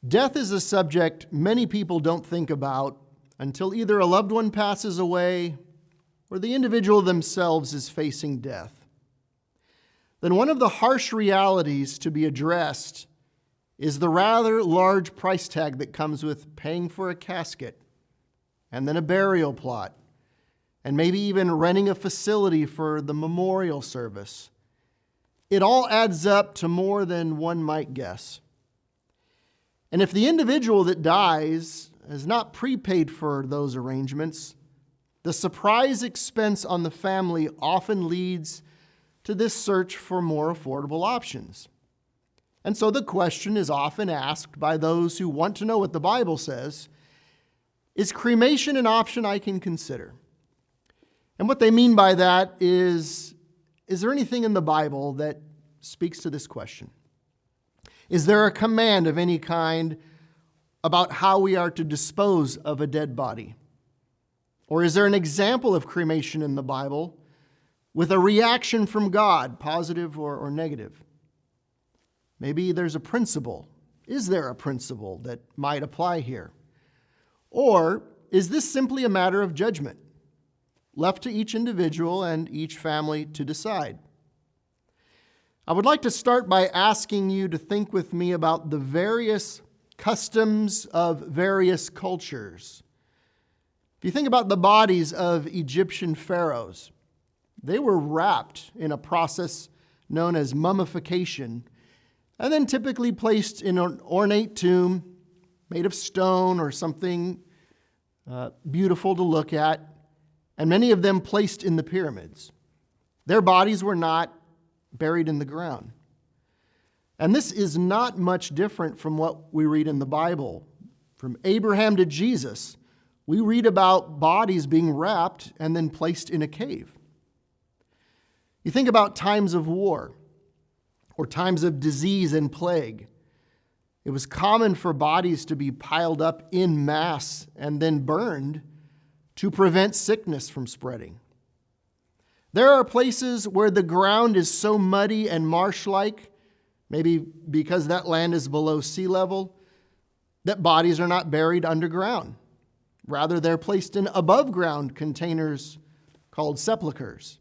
Death is a subject many people don't think about until either a loved one passes away or the individual themselves is facing death. Then one of the harsh realities to be addressed is the rather large price tag that comes with paying for a casket and then a burial plot and maybe even renting a facility for the memorial service. It all adds up to more than one might guess. And if the individual that dies has not prepaid for those arrangements, the surprise expense on the family often leads to this search for more affordable options. And so the question is often asked by those who want to know what the Bible says, is cremation an option I can consider? And what they mean by that is there anything in the Bible that speaks to this question? Is there a command of any kind about how we are to dispose of a dead body? Or is there an example of cremation in the Bible with a reaction from God, positive or negative? Maybe there's a principle. Is there a principle that might apply here? Or is this simply a matter of judgment, left to each individual and each family to decide? I would like to start by asking you to think with me about the various customs of various cultures. If you think about the bodies of Egyptian pharaohs, they were wrapped in a process known as mummification and then typically placed in an ornate tomb made of stone or something beautiful to look at, and many of them placed in the pyramids. Their bodies were not buried in the ground. And this is not much different from what we read in the Bible. From Abraham to Jesus, we read about bodies being wrapped and then placed in a cave. You think about times of war or times of disease and plague. It was common for bodies to be piled up in mass and then burned to prevent sickness from spreading. There are places where the ground is so muddy and marsh-like, maybe because that land is below sea level, that bodies are not buried underground. Rather, they're placed in above-ground containers called sepulchres.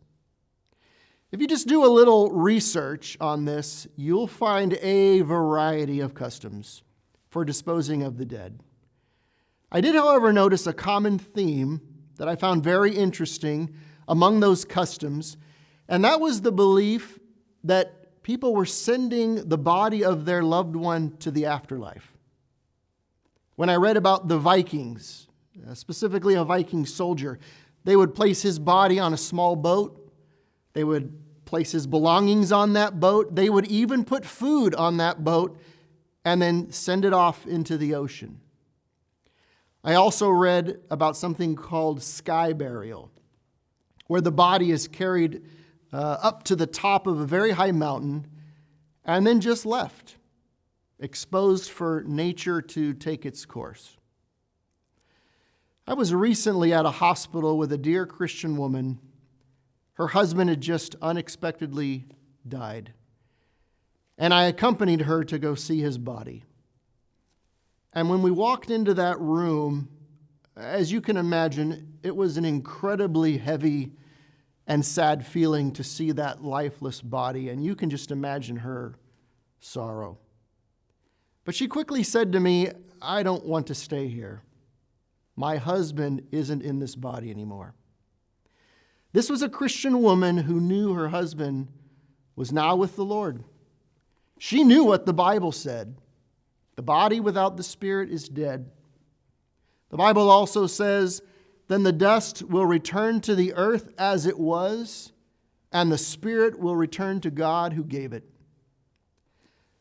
If you just do a little research on this, you'll find a variety of customs for disposing of the dead. I did, however, notice a common theme that I found very interesting among those customs, and that was the belief that people were sending the body of their loved one to the afterlife. When I read about the Vikings, specifically a Viking soldier, they would place his body on a small boat. They would place his belongings on that boat. They would even put food on that boat and then send it off into the ocean. I also read about something called sky burial, where the body is carried up to the top of a very high mountain and then just left, exposed for nature to take its course. I was recently at a hospital with a dear Christian woman. Her husband had just unexpectedly died, and I accompanied her to go see his body. And when we walked into that room, as you can imagine, it was an incredibly heavy and sad feeling to see that lifeless body, and you can just imagine her sorrow. But she quickly said to me, "I don't want to stay here. My husband isn't in this body anymore." This was a Christian woman who knew her husband was now with the Lord. She knew what the Bible said. The body without the spirit is dead. The Bible also says, "Then the dust will return to the earth as it was, and the spirit will return to God who gave it."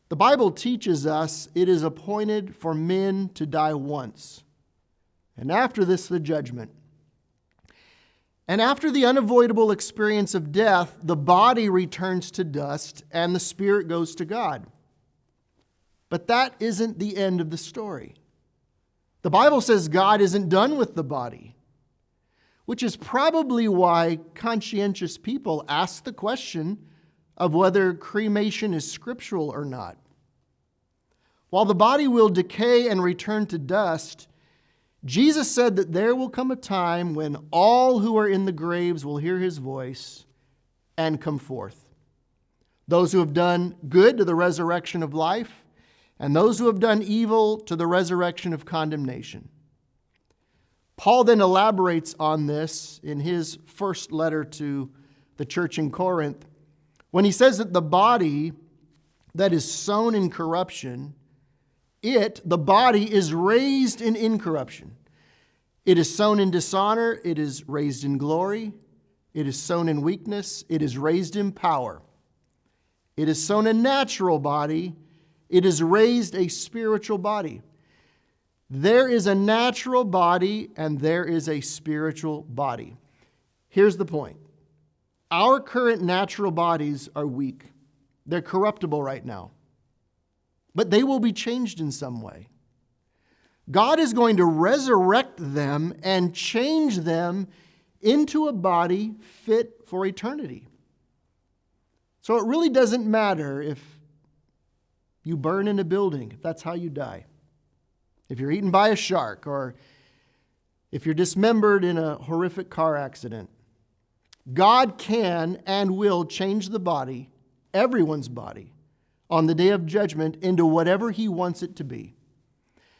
The Bible teaches us it is appointed for men to die once, and after this, the judgment. And after the unavoidable experience of death, the body returns to dust and the spirit goes to God. But that isn't the end of the story. The Bible says God isn't done with the body, which is probably why conscientious people ask the question of whether cremation is scriptural or not. While the body will decay and return to dust, Jesus said that there will come a time when all who are in the graves will hear his voice and come forth. Those who have done good to the resurrection of life, and those who have done evil to the resurrection of condemnation. Paul then elaborates on this in his first letter to the church in Corinth, when he says that the body that is sown in corruption, the body is raised in incorruption. It is sown in dishonor, it is raised in glory. It is sown in weakness, it is raised in power. It is sown a natural body, it is raised a spiritual body. There is a natural body and there is a spiritual body. Here's the point. Our current natural bodies are weak. They're corruptible right now. But they will be changed in some way. God is going to resurrect them and change them into a body fit for eternity. So it really doesn't matter if you burn in a building, if that's how you die. If you're eaten by a shark, or if you're dismembered in a horrific car accident. God can and will change the body, everyone's body, on the day of judgment into whatever he wants it to be.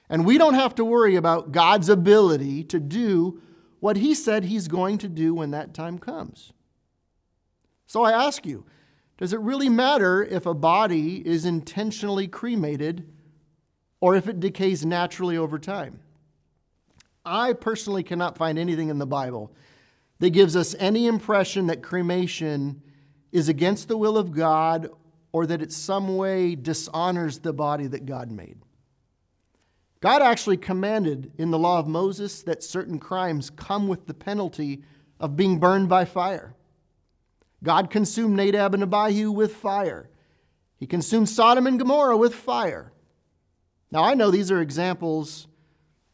And we don't have to worry about God's ability to do what he said he's going to do when that time comes. So I ask you, does it really matter if a body is intentionally cremated or if it decays naturally over time? I personally cannot find anything in the Bible that gives us any impression that cremation is against the will of God or that it some way dishonors the body that God made. God actually commanded in the law of Moses that certain crimes come with the penalty of being burned by fire. God consumed Nadab and Abihu with fire. He consumed Sodom and Gomorrah with fire. Now, I know these are examples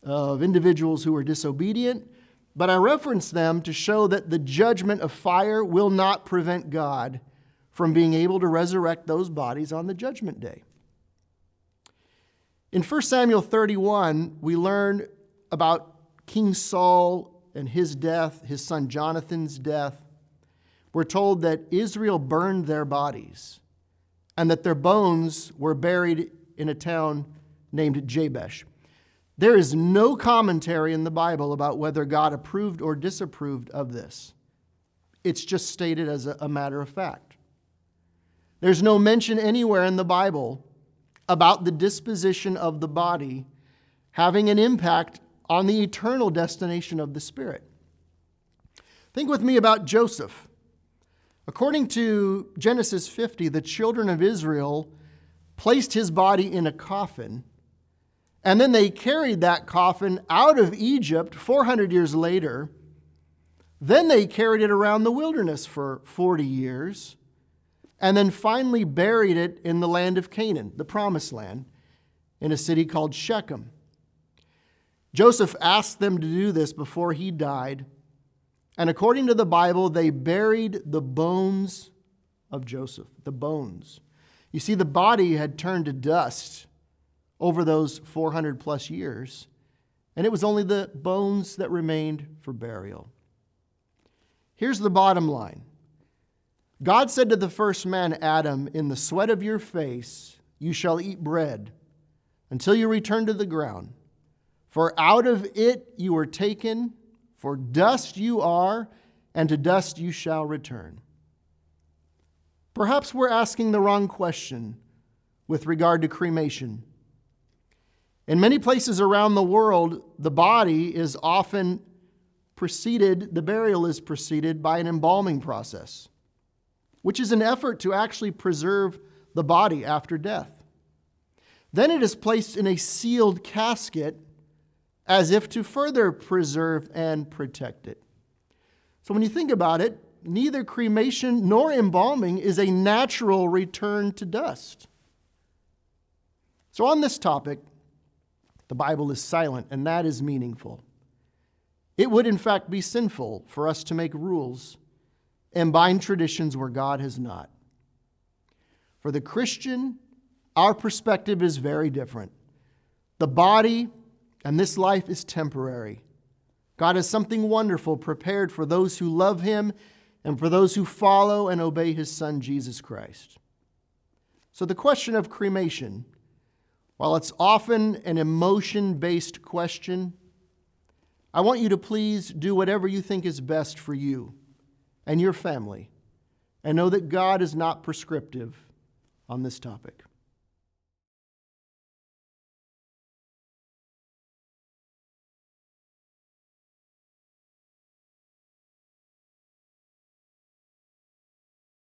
of individuals who were disobedient, but I reference them to show that the judgment of fire will not prevent God from being able to resurrect those bodies on the judgment day. In 1 Samuel 31, we learn about King Saul and his death, his son Jonathan's death. We're told that Israel burned their bodies and that their bones were buried in a town named Jabesh. There is no commentary in the Bible about whether God approved or disapproved of this. It's just stated as a matter of fact. There's no mention anywhere in the Bible about the disposition of the body having an impact on the eternal destination of the spirit. Think with me about Joseph. According to Genesis 50, the children of Israel placed his body in a coffin, and then they carried that coffin out of Egypt 400 years later. Then they carried it around the wilderness for 40 years, and then finally buried it in the land of Canaan, the promised land, in a city called Shechem. Joseph asked them to do this before he died, and according to the Bible, they buried the bones of Joseph, the bones. You see, the body had turned to dust over those 400 plus years, and it was only the bones that remained for burial. Here's the bottom line. God said to the first man, Adam, "In the sweat of your face you shall eat bread until you return to the ground. For out of it you were taken, for dust you are, and to dust you shall return." Perhaps we're asking the wrong question with regard to cremation. In many places around the world, the body is often the burial is preceded by an embalming process, which is an effort to actually preserve the body after death. Then it is placed in a sealed casket as if to further preserve and protect it. So when you think about it, neither cremation nor embalming is a natural return to dust. So on this topic, the Bible is silent, and that is meaningful. It would, in fact, be sinful for us to make rules and bind traditions where God has not. For the Christian, Our perspective is very different. The body and this life is temporary. God has something wonderful prepared for those who love Him and for those who follow and obey His Son, Jesus Christ. So the question of cremation, while it's often an emotion-based question, I want you to please do whatever you think is best for you and your family, and know that God is not prescriptive on this topic.